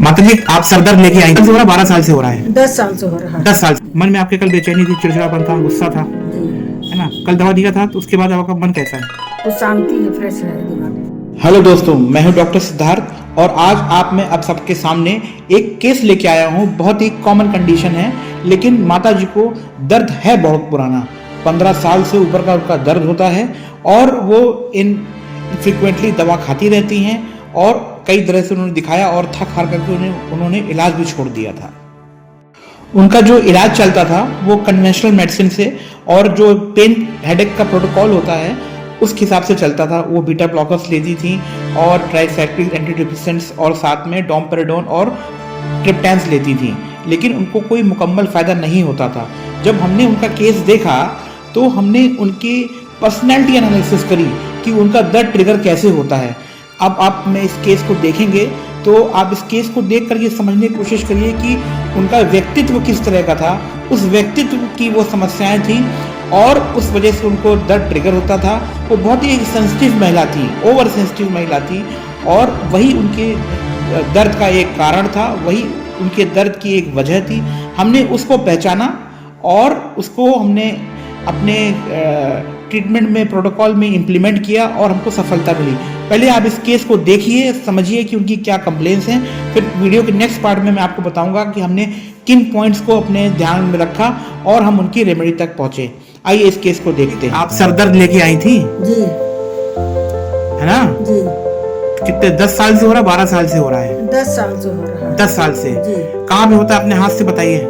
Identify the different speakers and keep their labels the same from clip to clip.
Speaker 1: माता जी आप सर दर्द लेके आई, 12 साल से हो रहा है?
Speaker 2: 10 साल से हो रहा है।
Speaker 1: 10 साल से। मन में आपके कल बेचैनी थी, चिड़चिड़ापन था, गुस्सा था, है ना? कल दवा दिया था तो उसके बाद आपका मन कैसा है?
Speaker 2: कुछ शांति है, फ्रेश है दिमाग।
Speaker 1: हेलो दोस्तों, मैं हूं डॉक्टर सिद्धार्थ और आज आप मैं अब सबके सामने एक केस लेके आया हूं। बहुत ही कॉमन कंडीशन है, लेकिन माता जी को दर्द है बहुत पुराना, 15 साल से ऊपर का उनका दर्द होता है और वो फ्रिक्वेंटली दवा खाती रहती हैं और कई तरह से उन्होंने दिखाया और थक हार करके उन्होंने इलाज भी छोड़ दिया था। उनका जो इलाज चलता था वो कन्वेंशनल मेडिसिन से और जो पेन हेडेक का प्रोटोकॉल होता है उस हिसाब से चलता था। वो बीटा ब्लॉकर्स लेती थी और ट्राइसाइक्लिक एंटीडिप्रेसेंट्स और साथ में डोमपेराडोन और ट्रिप्टैंस लेती थी, लेकिन उनको कोई मुकम्मल फ़ायदा नहीं होता था। जब हमने उनका केस देखा तो हमने उनकी पर्सनैलिटी एनालिसिस करी कि उनका दर्द ट्रिगर कैसे होता है। अब आप में इस केस को देखेंगे तो आप इस केस को देख कर ये समझने की कोशिश करिए कि उनका व्यक्तित्व किस तरह का था, उस व्यक्तित्व की वो समस्याएं थी और उस वजह से उनको दर्द ट्रिगर होता था। वो बहुत ही सेंसिटिव महिला थी, ओवर सेंसिटिव महिला थी और वही उनके दर्द का एक कारण था, वही उनके दर्द की एक वजह थी। हमने उसको पहचाना और उसको हमने अपने ट्रीटमेंट में प्रोटोकॉल में इम्प्लीमेंट किया और हमको सफलता मिली। पहले आप इस केस को देखिए, समझिए कि उनकी क्या कंप्लेंट्स हैं, फिर वीडियो के नेक्स्ट पार्ट में मैं आपको बताऊंगा कि हमने किन पॉइंट्स को अपने ध्यान में रखा और हम उनकी रेमेडी तक पहुंचे। आइए इस केस को देखते हैं। आप सर दर्द लेके आई थी
Speaker 2: जी,
Speaker 1: है ना?
Speaker 2: जी।
Speaker 1: कितने 10 साल से हो रहा है, 12 साल से हो रहा है?
Speaker 2: 10 साल से हो रहा है।
Speaker 1: 10 साल से।
Speaker 2: जी।
Speaker 1: कहाँ पे होता है, अपने हाथ से बताइए।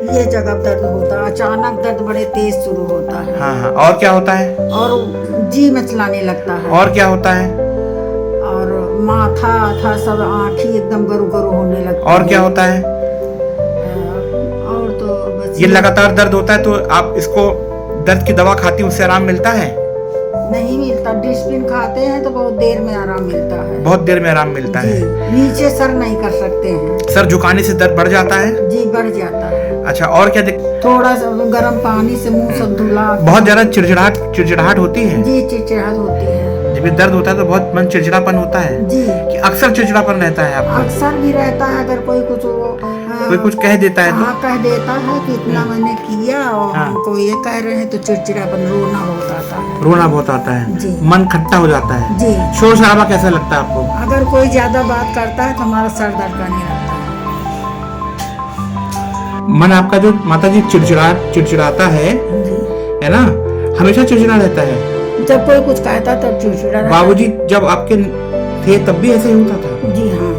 Speaker 2: ये जगह दर्द होता है, अचानक दर्द बड़े तेज शुरू होता है।
Speaker 1: हाँ हाँ, और क्या होता है?
Speaker 2: और जी मचलाने लगता है।
Speaker 1: और क्या होता है?
Speaker 2: और माथा था सब, आँखें एकदम गरु गरु होने लगती है।
Speaker 1: और क्या होता है?
Speaker 2: और तो बस
Speaker 1: ये लगातार दर्द होता है तो आप इसको दर्द की दवा खाती हैं, उससे आराम मिलता है?
Speaker 2: नहीं मिलता। डिस्पिन खाते हैं तो बहुत देर में आराम मिलता है।
Speaker 1: बहुत देर में आराम मिलता
Speaker 2: जी,
Speaker 1: है।
Speaker 2: नीचे सर नहीं कर सकते हैं।
Speaker 1: सर झुकाने से दर्द बढ़ जाता है?
Speaker 2: जी, बढ़ जाता है।
Speaker 1: अच्छा, और क्या
Speaker 2: थोड़ा सा गर्म पानी से मुंह सब धुला।
Speaker 1: बहुत ज्यादा चिड़चिड़ाहट होती है?
Speaker 2: जी, चिड़चिड़ाहट होती है।
Speaker 1: जब ये दर्द होता है तो बहुत मन चिड़चिड़ापन होता है
Speaker 2: जी,
Speaker 1: कि अक्सर चिड़चिड़ापन रहता है आपको?
Speaker 2: अक्सर भी रहता है। अगर कोई कुछ
Speaker 1: कोई कुछ कह देता है तो?
Speaker 2: हाँ, कह देता है कि इतना मैंने किया और
Speaker 1: हाँ।
Speaker 2: हमको ये कह रहे हैं तो चिड़चिड़ापन, रोना बहुत आता है।
Speaker 1: रोना बहुत आता है?
Speaker 2: जी।
Speaker 1: मन खट्टा हो जाता है?
Speaker 2: जी।
Speaker 1: शोर शराबा कैसा लगता है आपको?
Speaker 2: अगर कोई ज्यादा बात करता है तो हमारा सर दर्द करने लगता है।
Speaker 1: मन आपका जो माता जी चिड़चिड़ाता है ना, हमेशा चिड़चिड़ा रहता है?
Speaker 2: जब कोई कुछ कहता तब चिड़चिड़ा रहता है।
Speaker 1: बाबूजी जब आपके थे तब भी ऐसे ही होता था?
Speaker 2: जी हाँ।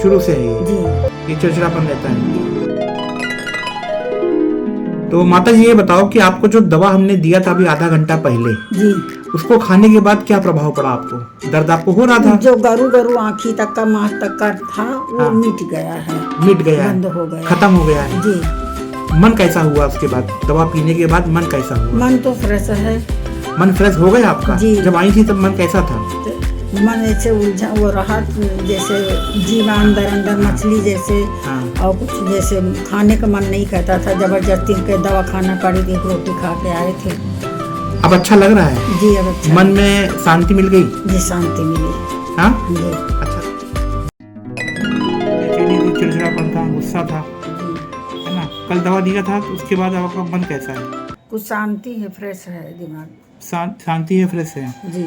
Speaker 1: शुरू से ही
Speaker 2: जी,
Speaker 1: ये चिड़चिड़ापन रहता है? तो माता जी ये बताओ कि आपको जो दवा हमने दिया था अभी आधा घंटा पहले,
Speaker 2: जी।
Speaker 1: उसको खाने के बाद क्या प्रभाव पड़ा आपको? दर्द आपको हो रहा था?
Speaker 2: जो गरु गरु आँखी तक का, मांस तक का था वो
Speaker 1: हाँ।
Speaker 2: मिट गया है।
Speaker 1: मिट गया है?
Speaker 2: बंद हो गया,
Speaker 1: खत्म हो गया है?
Speaker 2: जी।
Speaker 1: मन कैसा हुआ उसके बाद, दवा पीने के बाद मन कैसा हुआ?
Speaker 2: मन तो फ्रेश है।
Speaker 1: मन फ्रेश हो गया आपका?
Speaker 2: जी।
Speaker 1: जब आई थी तब मन कैसा था?
Speaker 2: मन ऐसे उलझा वो रहा, जैसे जीवा अंदर अंदर मछली जैसे।
Speaker 1: हाँ।
Speaker 2: और कुछ जैसे खाने का मन नहीं करता था, जबरदस्ती के दवा खाना पड़ी थी, रोटी खा के आए थे।
Speaker 1: अब अच्छा लग रहा है?
Speaker 2: जी, अब अच्छा।
Speaker 1: मन में शांति मिल गई?
Speaker 2: जी, शांति मिली।
Speaker 1: हाँ?
Speaker 2: जी।
Speaker 1: अच्छा, चिड़चिड़ापन था, गुस्सा था, है ना? कल दवा दिया था तो उसके बाद आपका मन कैसा है?
Speaker 2: कुछ शांति है, फ्रेश है दिमाग।
Speaker 1: शांति है, फ्रेश है?
Speaker 2: जी।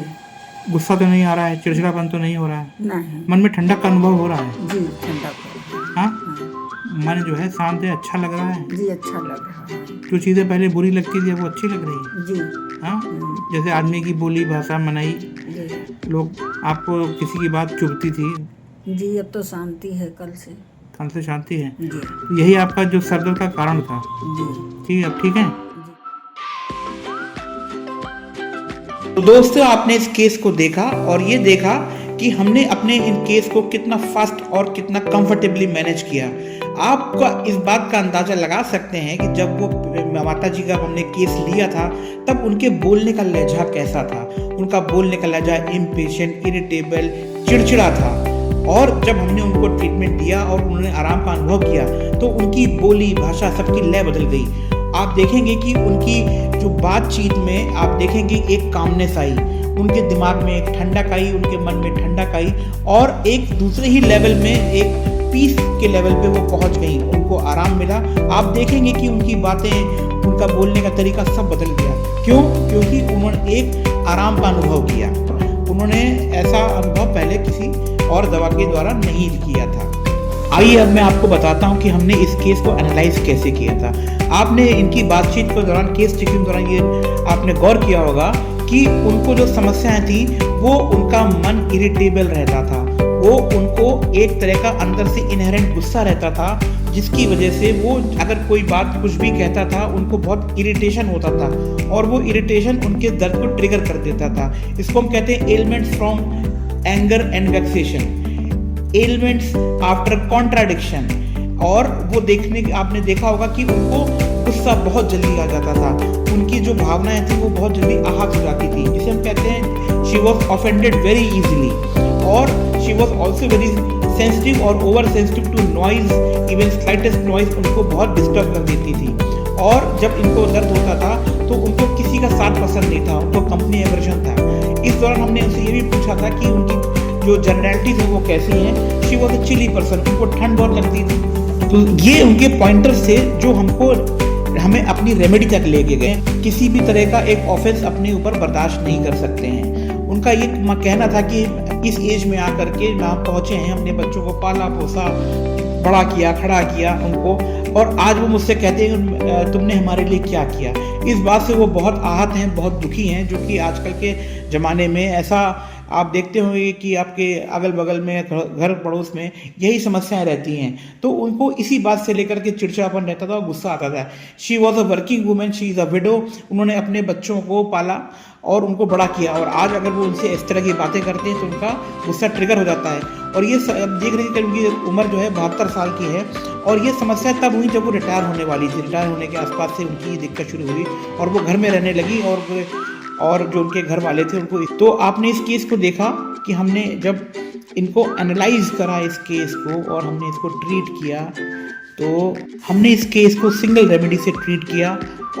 Speaker 1: गुस्सा तो नहीं आ रहा है, चिड़चिड़ापन तो नहीं हो रहा है?
Speaker 2: नहीं।
Speaker 1: मन में ठंडक का अनुभव हो रहा है?
Speaker 2: जी, ठंडा पड़ा।
Speaker 1: हाँ? मन जो है शांत है, अच्छा लग रहा है?
Speaker 2: जी, अच्छा लग रहा है।
Speaker 1: जो चीज़ें पहले बुरी लगती थी वो अच्छी लग रही है?
Speaker 2: जी।
Speaker 1: हाँ? जैसे आदमी की बोली भाषा मनाई,
Speaker 2: जी।
Speaker 1: लोग आपको किसी की बात चुभती थी,
Speaker 2: जी, अब तो शांति है कल से।
Speaker 1: कल से शांति है?
Speaker 2: जी।
Speaker 1: यही आपका जो सर दर्द का कारण था?
Speaker 2: जी।
Speaker 1: ठीक है, अब ठीक है? तो दोस्तों आपने इस केस को देखा और ये देखा कि हमने अपने इन केस को कितना फास्ट और कितना कंफर्टेबली मैनेज किया। आपका इस बात का अंदाजा लगा सकते हैं कि जब वो माता जी का हमने केस लिया था तब उनके बोलने का लहजा कैसा था। उनका बोलने का लहजा इम्पेशेंट, इरिटेबल, चिड़चिड़ा था। और जब हमने उनको ट्रीटमेंट दिया और उन्होंने आराम का अनुभव किया तो उनकी बोली भाषा सबकी लय बदल गई। आप देखेंगे कि उनकी जो बातचीत में आप देखेंगे एक कामनेस आई, उनके दिमाग में एक ठंडक आई, उनके मन में ठंडक आई और एक दूसरे ही लेवल में एक पीस के लेवल पे वो पहुंच गई, उनको आराम मिला। आप देखेंगे कि उनकी बातें, उनका बोलने का तरीका सब बदल गया। क्यों? क्योंकि उन्होंने एक आराम का अनुभव किया। उन्होंने ऐसा अनुभव पहले किसी और दवा के द्वारा नहीं किया था। आइए अब मैं आपको बताता हूं कि हमने इस केस को एनालाइज कैसे किया था। आपने इनकी बातचीत के दौरान, केस चेकिंग के दौरान ये आपने गौर किया होगा कि उनको जो समस्याएं थी वो उनका मन इरिटेबल रहता था, वो उनको एक तरह का अंदर से इनहेरेंट गुस्सा रहता था, जिसकी वजह से वो अगर कोई बात कुछ भी कहता था उनको बहुत इरिटेशन होता था और वो इरिटेशन उनके दर्द को ट्रिगर कर देता था। इसको हम कहते हैं elements from anger and vexation, elements after contradiction. और वो आपने देखा होगा कि उनको गुस्सा बहुत जल्दी आ जाता था, उनकी जो भावनाएं थी वो बहुत जल्दी आहत हो जाती थी, जिसे हम कहते हैं she was offended very easily और she was also very sensitive और over sensitive to noise, even slightest noise उनको बहुत डिस्टर्ब कर देती थी। और जब इनको दर्द होता था तो उनको किसी का साथ पसंद नहीं था, उनको कंपनी एवर्जन था। इस दौरान हमने उनसे ये भी पूछा था कि उनकी जो जनरलिटीज है वो कैसी हैं। She was a chilly person, उनको ठंड बहुत लगती थी। तो ये उनके पॉइंटर्स थे जो हमें अपनी रेमेडी तक लेके गए। किसी भी तरह का एक ऑफेंस अपने ऊपर बर्दाश्त नहीं कर सकते हैं। उनका ये कहना था कि इस एज में आकर के हम पहुँचे हैं, अपने बच्चों को पाला पोसा, बड़ा किया, खड़ा किया उनको, और आज वो मुझसे कहते हैं तुमने हमारे लिए क्या किया। इस बात से वो बहुत आहत हैं, बहुत दुखी हैं, जो कि आजकल के ज़माने में ऐसा आप देखते होंगे कि आपके अगल बगल में, घर पड़ोस में यही समस्याएं रहती हैं। तो उनको इसी बात से लेकर के चिड़चिड़ापन रहता था और गुस्सा आता था। She was a working women, she is a window. उन्होंने अपने बच्चों को पाला और उनको बड़ा किया, और आज अगर वो उनसे इस तरह की बातें करते हैं तो उनका गुस्सा ट्रिगर हो जाता है। और ये देख रहे हैं कि उनकी उम्र जो है 72 साल की है, और ये समस्या तब हुई जब वो रिटायर होने वाली थी। रिटायर होने के आसपास से उनकी ये दिक्कत शुरू हुई और वो घर में रहने लगी, और जो उनके घर वाले थे उनको। तो आपने इस केस को देखा कि हमने जब इनको एनालाइज करा इस केस को और हमने इसको ट्रीट किया, तो हमने इस केस को सिंगल रेमेडी से ट्रीट किया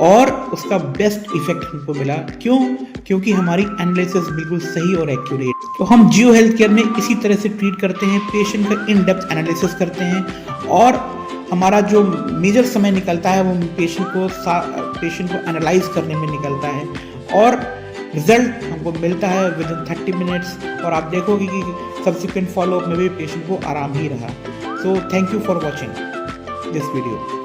Speaker 1: और उसका बेस्ट इफेक्ट हमको मिला। क्यों? क्योंकि हमारी एनालिसिस बिल्कुल सही और एक्यूरेट। तो हम जियो हेल्थ केयर में इसी तरह से ट्रीट करते हैं, पेशेंट का इन डेप्थ एनालिसिस करते हैं और हमारा जो मेजर समय निकलता है वो पेशेंट को एनालाइज करने में निकलता है, और रिजल्ट हमको मिलता है विद इन 30 मिनट्स। और आप देखोगे कि सब्सिक्वेंट फॉलोअप में भी पेशेंट को आराम ही रहा। So thank you for watching this video.